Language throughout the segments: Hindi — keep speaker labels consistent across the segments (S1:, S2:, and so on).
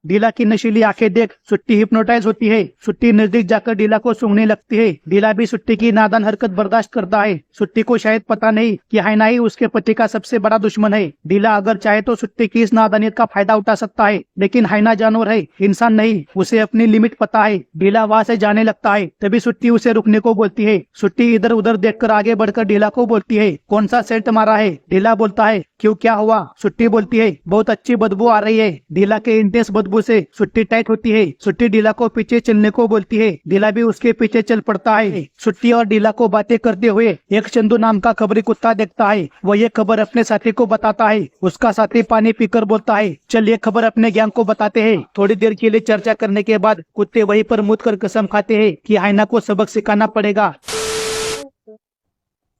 S1: डीला की नशीली आंखें देख सुट्टी हिप्नोटाइज होती है। सुट्टी नजदीक जाकर डीला को सूंघने लगती है। डीला भी सुट्टी की नादान हरकत बर्दाश्त करता है। सुट्टी को शायद पता नहीं कि हाइना ही उसके पति का सबसे बड़ा दुश्मन है। डीला अगर चाहे तो सुट्टी की इस नादानियत का फायदा उठा सकता है, लेकिन हाइना जानवर है, इंसान नहीं। उसे अपनी लिमिट पता है। डीला वहाँ से जाने लगता है, तभी सुट्टी उसे रुकने को बोलती है। सुट्टी इधर उधर देखकर आगे बढ़कर डीला को बोलती है, कौन सा सेंट मारा है? डीला बोलता है, क्यों, क्या हुआ? सुट्टी बोलती है, बहुत अच्छी बदबू आ रही है। डीला के इंटेंस बदबू से सुट्टी टाइट होती है। सुट्टी डीला को पीछे चलने को बोलती है। डीला भी उसके पीछे चल पड़ता है। सुट्टी और डीला को बातें करते हुए एक चंदू नाम का खबरी कुत्ता देखता है। वो ये खबर अपने साथी को बताता है। उसका साथी पानी पीकर बोलता है, चल ये खबर अपने गैंग को बताते हैं। थोड़ी देर के लिए चर्चा करने के बाद कुत्ते वहीं पर मुद कर कसम खाते हैं कि हाइना को सबक सिखाना पड़ेगा।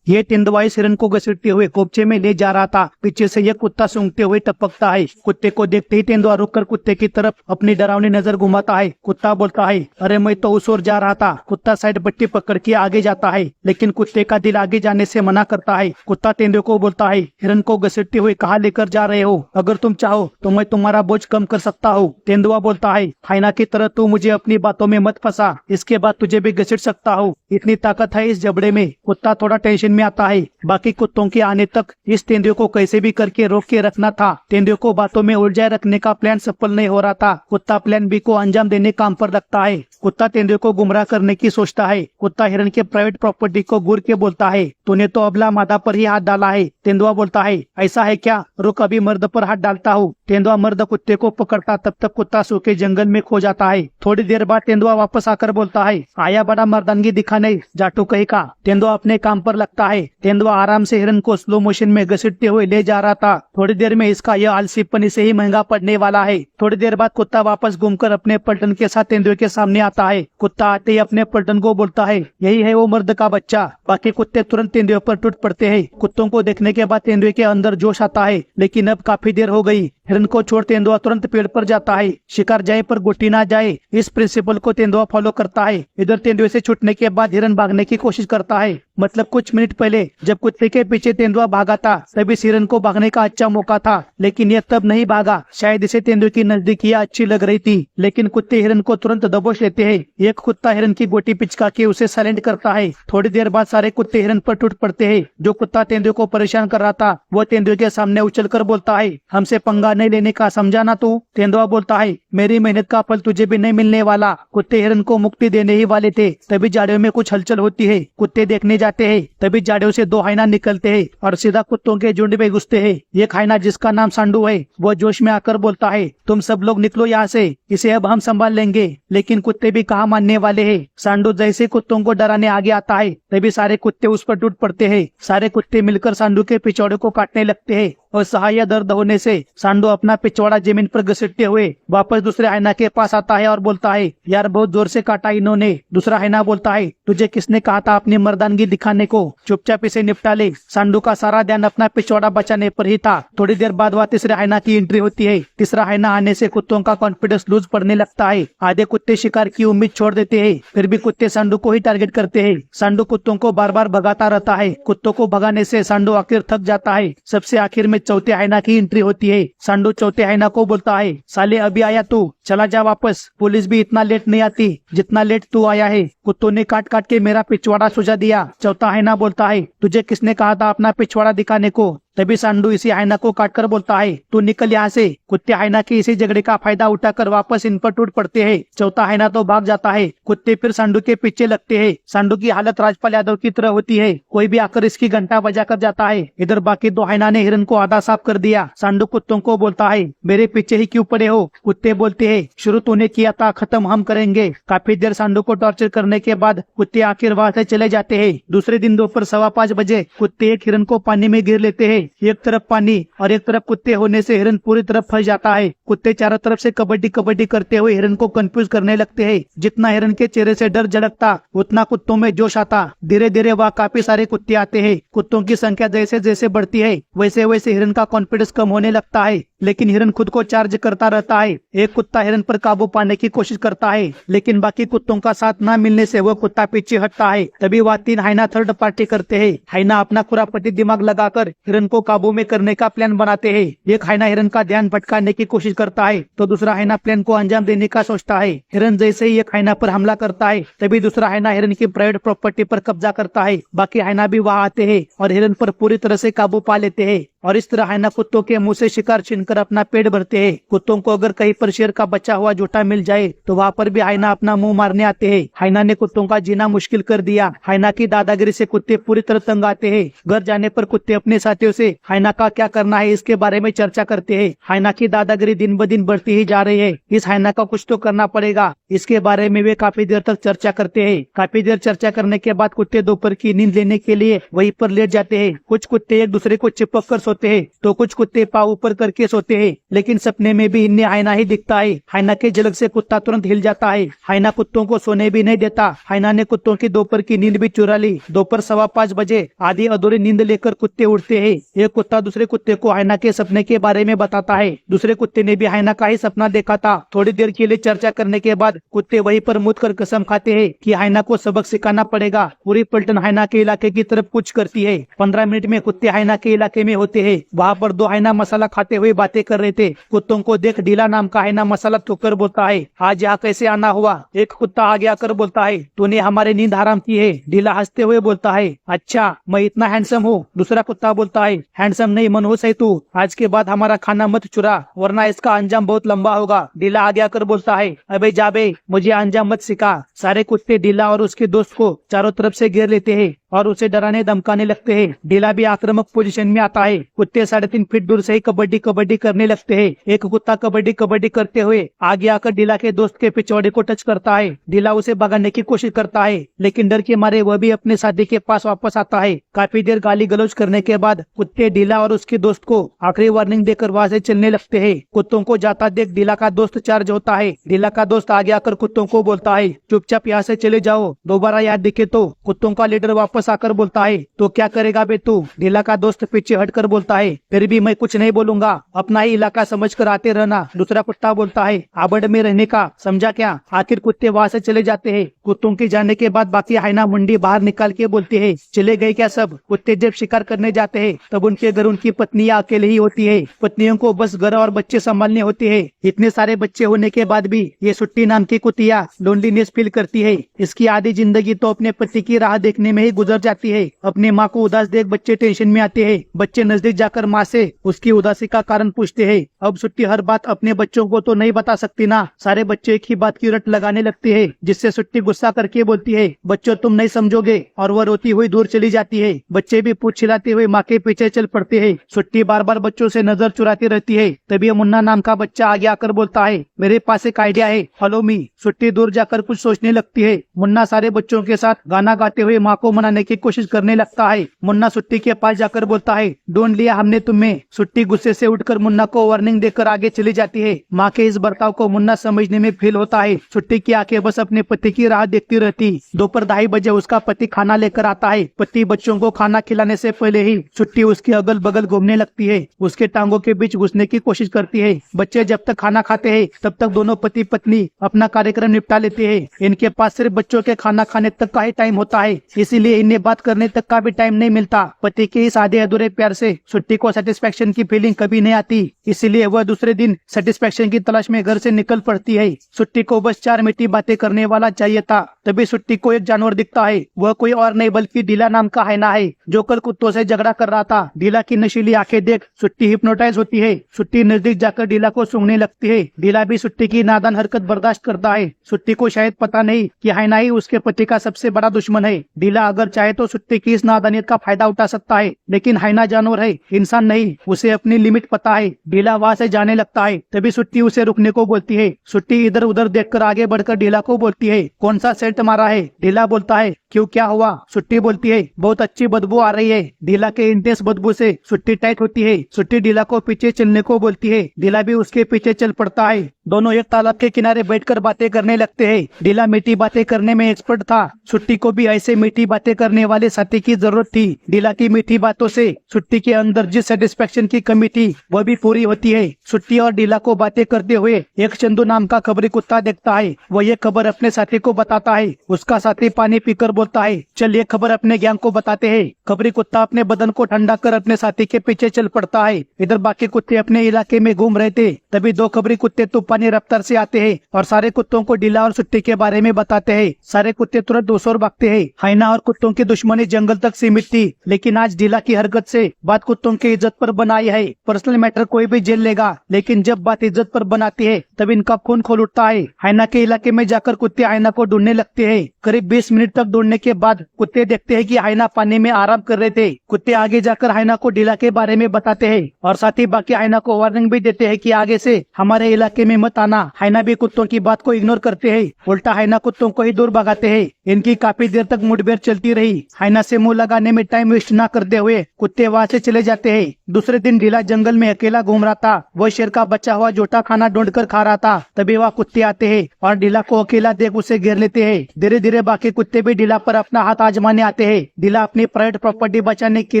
S1: ये तेंदुआ इस हिरन को घसीटते हुए कोपचे में ले जा रहा था। पीछे से यह कुत्ता सूंघते हुए टपकता है। कुत्ते को देखते ही तेंदुआ रुककर कुत्ते की तरफ अपनी डरावनी नजर घुमाता है। कुत्ता बोलता है, अरे मैं तो उस ओर जा रहा था। कुत्ता साइड पट्टी पकड़ के आगे जाता है, लेकिन कुत्ते का दिल आगे जाने से मना करता है। कुत्ता तेंदुए को बोलता है, हिरन को घसीटते हुए कहाँ लेकर जा रहे हो? अगर तुम चाहो तो मैं तुम्हारा बोझ कम कर सकता हूँ। तेंदुआ बोलता है, हाइना की तरह तू मुझे अपनी बातों में मत फंसा, इसके बाद तुझे भी घसीट सकता हूँ। इतनी ताकत है इस जबड़े में। कुत्ता थोड़ा टेंशन में आता है। बाकी कुत्तों के आने तक इस तेंदुए को कैसे भी करके रोक के रखना था। तेंदुए को बातों में उलझाए रखने का प्लान सफल नहीं हो रहा था। कुत्ता प्लान बी को अंजाम देने काम पर लगता है। कुत्ता तेंदुए को गुमराह करने की सोचता है। कुत्ता हिरन के प्राइवेट प्रॉपर्टी को घूर के बोलता है, तूने तो अबला मादा पर ही हाथ डाला है। तेंदुआ बोलता है, ऐसा है क्या? रुक, अभी मर्द पर हाथ डालता हूँ। तेंदुआ मर्द कुत्ते को पकड़ता, तब तक कुत्ता सूखे जंगल में खो जाता है। थोड़ी देर बाद तेंदुआ वापस आकर बोलता है, आया बड़ा मर्दानगी दिखाने जाटू कहीं का। तेंदुआ अपने काम पर लगता है। तेंदुआ आराम से हिरन को स्लो मोशन में घसीटते हुए ले जा रहा था। थोड़ी देर में इसका यह आलसीपन इसे ही महंगा पड़ने वाला है। थोड़ी देर बाद कुत्ता वापस घूमकर अपने पलटन के साथ तेंदुए के सामने आता है। कुत्ता आते ही अपने पलटन को बोलता है, यही है वो मर्द का बच्चा। बाकी कुत्ते तुरंत तेंदुए पर टूट पड़ते हैं। कुत्तों को देखने के बाद तेंदुए के अंदर जोश आता है, लेकिन अब काफी देर हो गई। हिरन को छोड़ तेंदुआ तुरंत पेड़ पर जाता है। शिकार जाए पर गोटी ना जाए, इस प्रिंसिपल को तेंदुआ फॉलो करता है। इधर तेंदुए से छूटने के बाद हिरन भागने की कोशिश करता है। मतलब कुछ मिनट पहले जब कुत्ते के पीछे तेंदुआ भागा था, तभी इस हिरन को भागने का अच्छा मौका था, लेकिन यह तब नहीं भागा। शायद इसे तेंदुए की नजदीकियां अच्छी लग रही थी, लेकिन कुत्ते हिरन को तुरंत दबोच लेते हैं। एक कुत्ता हिरन की गोटी पिचका के उसे साइलेंट करता है। थोड़ी देर बाद सारे कुत्ते हिरन पर टूट पड़ते हैं। जो कुत्ता तेंदुए को परेशान कर रहा था, वो तेंदुए के सामने उछलकर बोलता है, हमसे पंगा नहीं लेने का, समझा ना तू? तेंदुआ बोलता है, मेरी मेहनत का फल तुझे भी नहीं मिलने वाला। कुत्ते हिरन को मुक्ति देने ही वाले थे, तभी झाड़ियों में कुछ हलचल होती है। कुत्ते देखने जाते हैं, तभी झाड़ियों से दो हाइना निकलते हैं और सीधा कुत्तों के झुंड में घुसते हैं। एक हाइना जिसका नाम सांडू है, वो जोश में आकर बोलता है, तुम सब लोग निकलो यहाँ से, इसे अब हम संभाल लेंगे। लेकिन कुत्ते भी कहाँ मानने वाले हैं। सांडू जैसे कुत्तों को डराने आगे आता है, तभी सारे कुत्ते उस पर टूट पड़ते हैं। सारे कुत्ते मिलकर सांडू के पिछौड़े को काटने लगते हैं और सहाय दर्द होने से सांडू अपना पिछवाड़ा जमीन पर घसीटते हुए वापस दूसरे हाइना के पास आता है और बोलता है, यार बहुत जोर से काटा इन्होंने। दूसरा हाइना बोलता है, तुझे किसने कहा था अपनी मर्दानगी दिखाने को? चुपचाप इसे निपटा ले। सांडू का सारा ध्यान अपना पिछवाड़ा बचाने पर ही था। थोड़ी देर बाद वह तीसरे हाइना की एंट्री होती है। तीसरा हाइना आने से कुत्तों का कॉन्फिडेंस लूज पड़ने लगता है। आधे कुत्ते शिकार की उम्मीद छोड़ देते हैं, फिर भी कुत्ते सांडू को ही टारगेट करते हैं। सांडू कुत्तों को बार बार भगाता रहता है। कुत्तों को भगाने से सांडू आखिर थक जाता है। सबसे आखिर में चौथे हाइना की एंट्री होती है। सांडू चौथे हाइना को बोलता है, साले अभी आया तू, चला जा वापस। पुलिस भी इतना लेट नहीं आती जितना लेट तू आया है। कुत्तों ने काट काट के मेरा पिछवाड़ा सुझा दिया। चौथा हाइना बोलता है, तुझे किसने कहा था अपना पिछवाड़ा दिखाने को? तभी सांडू इसी हाइना को काटकर बोलता है, तू निकल यहाँ से। कुत्ते हाइना के इसी झगड़े का फायदा उठाकर वापस इन पर टूट पड़ते हैं। चौथा हाइना तो भाग जाता है। कुत्ते फिर सांडू के पीछे लगते हैं। सांडू की हालत राजपाल यादव की तरह होती है, कोई भी आकर इसकी घंटा बजा कर जाता है। इधर बाकी दो हाइना ने हिरन को आधा साफ कर दिया। सांडू कुत्तों को बोलता है, मेरे पीछे ही क्यों पड़े हो? कुत्ते बोलते हैं, शुरू तूने किया था, खत्म हम करेंगे। काफी देर सांडू को टॉर्चर करने के बाद कुत्ते आखिर वहां से चले जाते हैं। दूसरे दिन दोपहर 5:15 बजे कुत्ते एक हिरन को पानी में गिर लेते हैं। एक तरफ पानी और एक तरफ कुत्ते होने से हिरन पूरी तरफ फंस जाता है। कुत्ते चारों तरफ से कबड्डी कबड्डी करते हुए हिरन को कंफ्यूज करने लगते हैं। जितना हिरन के चेहरे से डर झलकता, उतना कुत्तों में जोश आता। धीरे धीरे वहाँ काफी सारे कुत्ते आते हैं। कुत्तों की संख्या जैसे जैसे बढ़ती है, वैसे वैसे हिरन का कॉन्फिडेंस कम होने लगता है। लेकिन हिरन खुद को चार्ज करता रहता है। एक कुत्ता हिरन पर काबू पाने की कोशिश करता है, लेकिन बाकी कुत्तों का साथ न मिलने से वह कुत्ता पीछे हटता है। तभी वह 3 हाइना थर्ड पार्टी करते हैं। हाइना अपना खुरापती दिमाग लगाकर हिरन को काबू में करने का प्लान बनाते हैं। एक हाइना हिरन का ध्यान भटकाने की कोशिश करता है तो दूसरा हाइना प्लान को अंजाम देने का सोचता है। हिरन जैसे ही एक हाइना पर हमला करता है तभी दूसरा हाइना हिरन की प्राइवेट प्रॉपर्टी पर कब्जा करता है। बाकी हाइना भी वहां आते हैं और हिरन पर पूरी तरह से काबू पा लेते हैं और इस तरह हाइना कुत्तों के मुंह से शिकार छीनकर अपना पेट भरते हैं। कुत्तों को अगर कहीं पर शेर का बचा हुआ झूठा मिल जाए तो वहाँ पर भी हाइना अपना मुंह मारने आते हैं। हाइना ने कुत्तों का जीना मुश्किल कर दिया। हाइना की दादागिरी से कुत्ते पूरी तरह तंग आते हैं। घर जाने पर कुत्ते अपने साथियों से हाइना का क्या करना है इसके बारे में चर्चा करते हैं। हाइना की दादागिरी दिन ब दिन बढ़ती ही जा रही है। इस हाइना का कुछ तो करना पड़ेगा। इसके बारे में वे काफी देर तक चर्चा करते हैं। काफी देर चर्चा करने के बाद कुत्ते दोपहर की नींद लेने के लिए वहीं पर लेट जाते हैं। कुछ कुत्ते एक दूसरे को चिपक कर सोते हैं तो कुछ कुत्ते पाँव ऊपर करके सोते हैं, लेकिन सपने में भी इन्हें हाइना ही दिखता है। हाइना के झलक से कुत्ता तुरंत हिल जाता है। हाइना कुत्तों को सोने भी नहीं देता। हाइना ने कुत्तों की दोपहर की नींद भी चुरा ली। दोपहर 5:15 बजे आधी अधूरी नींद लेकर कुत्ते उठते हैं। एक कुत्ता दूसरे कुत्ते को हाइना के सपने के बारे में बताता है। दूसरे कुत्ते ने भी हाइना का ही सपना देखा था। थोड़ी देर के लिए चर्चा करने के बाद कुत्ते वहीं पर मुद कर कसम खाते हैं कि हाइना को सबक सिखाना पड़ेगा। पूरी पलटन हाइना के इलाके की तरफ कूच करती है। 15 मिनट में कुत्ते हाइना के इलाके में होते हैं। वहाँ पर 2 हाइना मसाला खाते हुए बातें कर रहे थे। कुत्तों को देख ढीला नाम का हाइना मसाला थूककर बोलता है, आज यहाँ कैसे आना हुआ? एक कुत्ता आगे आकर बोलता है, तूने हमारी नींद हराम की है। ढीला हंसते हुए बोलता है, अच्छा मैं इतना हैंडसम हूँ? दूसरा कुत्ता बोलता है, हैंडसम नहीं मनहूस है तू। आज के बाद हमारा खाना मत चुरा वरना इसका अंजाम बहुत लंबा होगा। ढीला आगे आकर बोलता है, अबे जाबे मुझे अंजाम मत सिखा। सारे कुत्ते ढीला और उसके दोस्त को चारों तरफ से घेर लेते हैं और उसे डराने धमकाने लगते हैं। ढीला भी आक्रामक पोजीशन में आता है। कुत्ते 3.5 फीट दूर से ही कबड्डी कबड्डी करने लगते हैं। एक कुत्ता कबड्डी कबड्डी करते हुए आगे आकर ढीला के दोस्त के पिछवाड़े को टच करता है। ढीला उसे भगाने की कोशिश करता है, लेकिन डर के मारे वह भी अपने साथी के पास वापस आता है। काफी देर गाली गलौज करने के बाद कुत्ते ढीला और उसके दोस्त को आखिरी वार्निंग देकर वहाँ से चलने लगते हैं। कुत्तों को जाता देख ढीला का दोस्त चार्ज होता है। ढीला का दोस्त आगे आकर कुत्तों को बोलता है, चुपचाप यहाँ से चले जाओ, दोबारा याद दिखे तो। कुत्तों का लीडर वापस आकर बोलता है, तो क्या करेगा बे तू? ढीला का दोस्त पीछे हटकर बोलता है, फिर भी मैं कुछ नहीं बोलूंगा, अपना ही इलाका समझकर आते रहना। दूसरा कुत्ता बोलता है, आबड़ में रहने का समझा क्या? आखिर कुत्ते वहाँ से चले जाते हैं। कुत्तों के जाने के बाद बाकी हाइना मुंडी बाहर निकाल के बोलती है, चले गए क्या सब? कुत्ते जब शिकार करने जाते हैं तब उनके घर उनकी पत्नियां अकेले ही होती है। पत्नियों को बस घर और बच्चे संभालने होते हैं। इतने सारे बच्चे होने के बाद भी ये सुट्टी नाम की कुतिया लोनलीनेस फील करती है। इसकी आधी जिंदगी तो अपने पति की राह देखने में ही गुजर जाती है। अपने माँ को उदास देख बच्चे टेंशन में आते हैं। बच्चे नजदीक जाकर माँ से उसकी उदासी का कारण पूछते हैं। अब सुट्टी हर बात अपने बच्चों को तो नहीं बता सकती ना। सारे बच्चे एक ही बात की रट लगाने लगते हैं, जिससे सुट्टी गुस्सा करके बोलती है, बच्चों तुम नहीं समझोगे, और वह रोती हुई दूर चली जाती है। बच्चे भी पूछ हिलाते हुए माँ के पीछे चल पड़ते हैं। सुट्टी बार बार बच्चों से नजर चुराती रहती है। तभी मुन्ना नाम का बच्चा आगे आकर बोलता है, मेरे पास एक आइडिया है, फॉलो मी। सुट्टी दूर जाकर कुछ सोचने लगती है। मुन्ना सारे बच्चों के साथ गाना गाते हुए माँ को मनाने की कोशिश करने लगता है। मुन्ना सुट्टी के पास जाकर बोलता है, ढूंढ लिया हमने तुम्हें। सुट्टी गुस्से से उठकर मुन्ना को वार्निंग देकर आगे चली जाती है। माँ के इस बर्ताव को मुन्ना समझने में फेल होता है। सुट्टी की आंखें बस अपने पति की राह देखती रहती। दोपहर 2:30 बजे उसका पति खाना लेकर आता है। पति बच्चों को खाना खिलाने से पहले ही सुट्टी उसके अगल बगल घूमने लगती है, उसके टांगों के बीच घुसने की कोशिश करती है। बच्चे जब तक खाना खाते हैं तब तक दोनों पति पत्नी अपना कार्यक्रम निपटा लेते हैं। इनके पास सिर्फ बच्चों के खाना खाने तक का ही टाइम होता है, इसीलिए इन्हें बात करने तक का भी टाइम नहीं मिलता। पति के इस आधे अधूरे प्यार से सुट्टी को सेटिस्फेक्शन की फीलिंग कभी नहीं आती, इसीलिए वह दूसरे दिन सेटिस्फेक्शन की तलाश में घर से निकल पड़ती है। सुट्टी को बस 4 मीठी बातें करने वाला चाहिए था। तभी सुट्टी को एक जानवर दिखता है। वह कोई और नहीं बल्कि ढीला नाम का हाइना है, जो कल कुत्तों से झगड़ा कर रहा था। ढीला की नशीली आंखें देख सुट्टी हिप्नोटाइज होती है। सुट्टी नजदीक जाकर ढीला को सूंघने लगती है। ढीला भी सुट्टी की नादान हरकत बर्दाश्त करता है। सुट्टी को शायद पता नहीं कि हाइना ही उसके पति का सबसे बड़ा दुश्मन है। ढीला अगर चाहे तो सुट्टी की इस नादानियत का फायदा उठा सकता है, लेकिन हाइना जानवर है, इंसान नहीं। उसे अपनी लिमिट पता है। ढीला वहाँ से जाने लगता है। तभी सुट्टी उसे रुकने को बोलती है। सुट्टी इधर उधर देखकर आगे बढ़कर ढीला को बोलती है, कौन सा सेंट मारा है? ढीला बोलता है, क्यों, क्या हुआ? सुट्टी बोलती है, बहुत अच्छी बदबू आ रही है। ढीला के इंटेंस बदबू से सुट्टी टाइट होती है। सुट्टी ढीला को पीछे चलने को बोलती है। ढीला भी उसके पीछे चल पड़ता है। दोनों एक तालाब के किनारे बैठकर बातें करने लगते हैं। ढीला मीठी बातें करने में एक्सपर्ट था। सुट्टी को भी ऐसे मीठी बातें करने वाले साथी की जरूरत थी। ढीला की मीठी बातों से सुट्टी के अंदर जिस सेटिस्फेक्शन की कमी थी वह भी पूरी होती है। सुट्टी और ढीला को बातें करते हुए एक चंदू नाम का खबरी कुत्ता देखता है। वह ये खबर अपने साथी को बताता है। उसका साथी पानी पीकर बोलता है, चल ये खबर अपने गैंग को बताते हैं। खबरी कुत्ता अपने बदन को ठंडा कर अपने साथी के पीछे चल पड़ता है। इधर बाकी कुत्ते अपने इलाके में घूम रहे थे। तभी दो खबरी कुत्ते तूफानी रफ्तार से आते हैं और सारे कुत्तों को ढीला और सुट्टी के बारे में बताते हैं। सारे कुत्ते तुरंत दूसरी भागते हैं। हाइना और कुत्तों की दुश्मनी जंगल तक सीमित थी, लेकिन आज ढीला की हरकत से बात कुत्तों की इज्जत पर बनाई है। पर्सनल मैटर कोई भी झेल लेगा, लेकिन जब बात इज्जत पर बनाती है तब इनका खून खोल उठता है। हाइना के इलाके में जाकर कुत्ते हाइना को ढूंढने लगते हैं। करीब 20 मिनट तक ढूंढने के बाद कुत्ते देखते हैं कि हाइना पानी में आराम कर रहे थे। कुत्ते आगे जाकर हाइना को ढीला के बारे में बताते हैं और साथ ही बाकी हाइना को वार्निंग भी देते हैं कि आगे से हमारे इलाके में मत आना। हाइना भी कुत्तों की बात को इग्नोर करते हैं। उल्टा हाइना कुत्तों को ही दूर भगाते हैं। इनकी काफी देर तक मुठभेड़ चलती रही। हाइना से मुंह लगाने में टाइम वेस्ट न करते हुए कुत्ते वहाँ से चले जाते हैं। दूसरे दिन ढीला जंगल में अकेला घूम रहा था। वो शेर का बचा हुआ जोटा खाना ढूंढकर खा रहा था। तभी वहाँ कुत्ते आते हैं और ढीला को अकेला देख उसे घेर लेते हैं। धीरे धीरे बाकी कुत्ते भी ढीला पर अपना हाथ आजमाने आते हैं। ढीला अपनी प्राइवेट प्रॉपर्टी बचाने के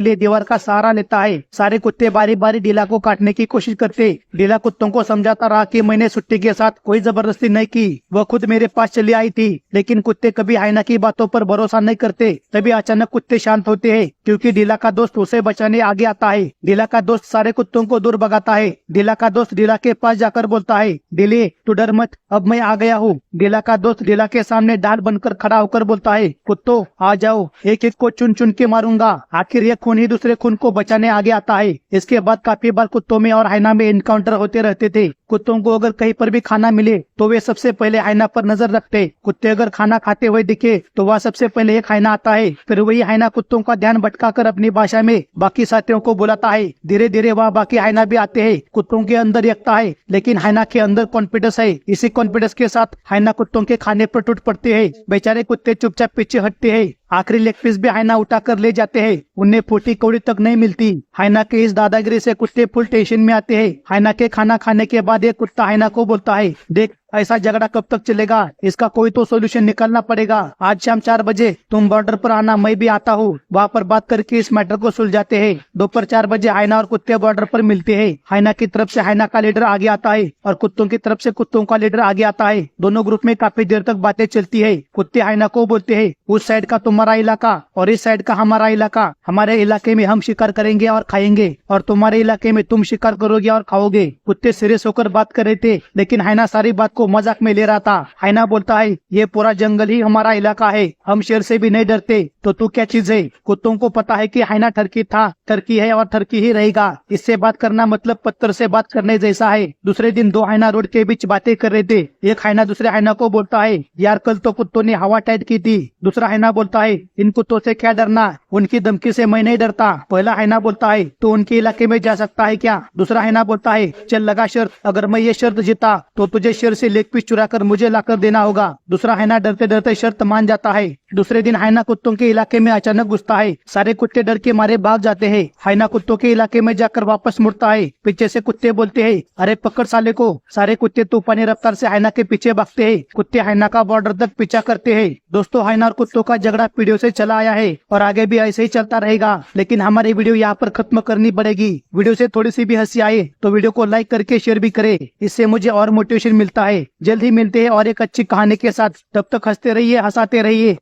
S1: लिए दीवार का सहारा लेता है। सारे कुत्ते बारी बारी ढीला को काटने की कोशिश करते। ढीला कुत्तों को समझाता रहा कि मैंने सुट्टी के साथ कोई जबरदस्ती नहीं की, वह खुद मेरे पास चली आई थी। लेकिन कुत्ते कभी हाइना की बातों पर भरोसा नहीं करते। तभी अचानक कुत्ते शांत होते हैं, क्योंकि ढीला का दोस्त उसे बचाने आगे आता है। ढीला का दोस्त सारे कुत्तों को दूर भगाता है। ढीला का दोस्त ढीला के पास जाकर बोलता है, ढीले तू डर मत, अब मैं आ गया हूँ। ढीला का दोस्त ढीला के सामने ढाल बनकर खड़ा होकर बोलता है, कुत्तों आ जाओ, एक एक को चुन चुन के मारूंगा। आखिर एक खून ही दूसरे खून को बचाने आगे आता है। इसके बाद काफी बार कुत्तों में और हाइना में इनकाउंटर होते रहते थे। कुत्तों को अगर कहीं पर भी खाना मिले तो वे सबसे पहले हाइना पर नजर रखते। कुत्ते अगर खाना खाते हुए दिखे तो वह सबसे पहले एक हाइना आता है। फिर वही हाइना कुत्तों का ध्यान भटकाकर अपनी भाषा में बाकी साथियों को बुलाता है। धीरे धीरे वह बाकी हाइना भी आते हैं। कुत्तों के अंदर एकता है, लेकिन हाइना के अंदर कॉन्फिडेंस है। इसी कॉन्फिडेंस के साथ हाइना कुत्तों के खाने पर टूट पड़ते हैं। बेचारे कुत्ते चुपचाप पीछे हटते हैं। आखिरी लेग पीस भी हाइना उठाकर ले जाते हैं। उन्हें फूटी कौड़ी तक नहीं मिलती। हाइना के इस दादागिरी से कुत्ते फुल टेंशन में आते हैं। हाइना के खाना खाने के बाद एक कुत्ता हाइना को बोलता है, देख ऐसा झगड़ा कब तक चलेगा, इसका कोई तो सोल्यूशन निकालना पड़ेगा। आज शाम 4 बजे तुम बॉर्डर पर आना, मैं भी आता हूँ। वहाँ पर बात करके इस मैटर को सुलझाते हैं। दोपहर 4 बजे हाइना और कुत्ते बॉर्डर पर मिलते हैं। हाइना की तरफ से हाइना का लीडर आगे आता है और कुत्तों की तरफ से कुत्तों का लीडर आगे आता है। दोनों ग्रुप में काफी देर तक बातें चलती है। कुत्ते हाइना को बोलते हैं, उस साइड का तुम्हारा इलाका और इस साइड का हमारा इलाका। हमारे इलाके में हम शिकार करेंगे और खाएंगे और तुम्हारे इलाके में तुम शिकार करोगे और खाओगे। कुत्ते सीरियस होकर बात कर रहे थे, लेकिन हाइना सारी बात को मजाक में ले रहा था। हाइना बोलता है, ये पूरा जंगल ही हमारा इलाका है, हम शेर से भी नहीं डरते, तो तू क्या चीज है। कुत्तों को पता है कि हाइना ठरकी था, ठरकी है और ठरकी ही रहेगा। इससे बात करना मतलब पत्थर से बात करने जैसा है। दूसरे दिन दो हाइना रोड के बीच बातें कर रहे थे। एक हाइना दूसरे हाइना को बोलता है, यार कल तो कुत्तों ने हवा टाइट की थी। दूसरा हाइना बोलता है, इन कुत्तों से क्या डरना, उनकी धमकी से मैं नहीं डरता। पहला हाइना बोलता है, तो उनके इलाके में जा सकता है क्या। दूसरा हाइना बोलता है, चल लगा शर्त, अगर मैं ये शर्त जीता तो तुझे शेर से लेग पीस चुरा कर मुझे लाकर देना होगा। दूसरा हाइना डरते डरते शर्त मान जाता है। दूसरे दिन हाइना कुत्तों के इलाके में अचानक घुसता है। सारे कुत्ते डर के मारे भाग जाते हैं। हाइना कुत्तों के इलाके में जाकर वापस मुड़ता है। पीछे से कुत्ते बोलते हैं, अरे पकड़ साले को। सारे कुत्ते तूफानी रफ्तार से हाइना के पीछे भागते हैं। कुत्ते हाइना का बॉर्डर तक पीछा करते हैं। दोस्तों, हाइना और कुत्तों का झगड़ा पीढ़ियों से चला आया है और आगे भी ऐसे ही चलता रहेगा। लेकिन हमारी वीडियो यहाँ पर खत्म करनी पड़ेगी। वीडियो से थोड़ी सी भी हंसी आए तो वीडियो को लाइक करके शेयर भी करे, इससे मुझे और मोटिवेशन मिलता है। जल्द ही मिलते हैं और एक अच्छी कहानी के साथ। तब तक हंसते रहिए, हंसाते रहिए।